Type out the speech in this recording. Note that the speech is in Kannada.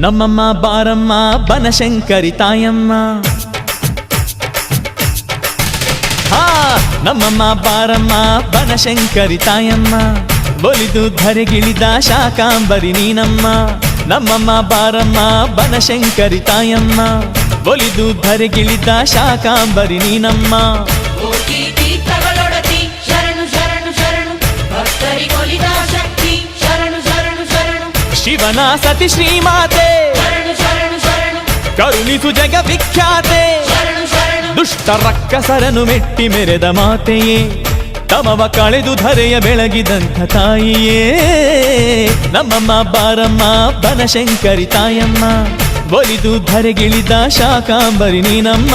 ನಮ್ಮಮ್ಮ ಬಾರಮ್ಮ ಬನಶಂಕರಿ ತಾಯಮ್ಮ. ಹಾ ನಮ್ಮಮ್ಮ ಬಾರಮ್ಮ ಬನಶಂಕರಿ ತಾಯಮ್ಮ, ಒಲಿದು ಧರೆಗಿಳಿದ ಶಾಕಾಂಬರಿ ನೀನಮ್ಮ. ನಮ್ಮಮ್ಮ ಬಾರಮ್ಮ ಬನಶಂಕರಿ ತಾಯಮ್ಮ, ಒಲಿದು ಧರೆಗಿಳಿದ ಶಾಕಾಂಬರಿ ನೀನಮ್ಮ. ಶಿವನ ಸತಿ ಶ್ರೀಮಾತೆ ಕರುಣಿಸು ಜಗ ವಿಖ್ಯಾತೆ, ದುಷ್ಟ ರಕ್ಕಸರನು ಮೆಟ್ಟಿ ಮೆರೆದ ಮಾತೆಯೇ, ತಮವ ಕಳೆದು ಧರೆಯ ಬೆಳಗಿದಂಥ ತಾಯಿಯೇ. ನಮ್ಮಮ್ಮ ಬಾರಮ್ಮ ಬನಶಂಕರಿ ತಾಯಮ್ಮ, ಒಲಿದು ಧರೆಗಿಳಿದ ಶಾಕಾಂಬರಿ ನೀನಮ್ಮ.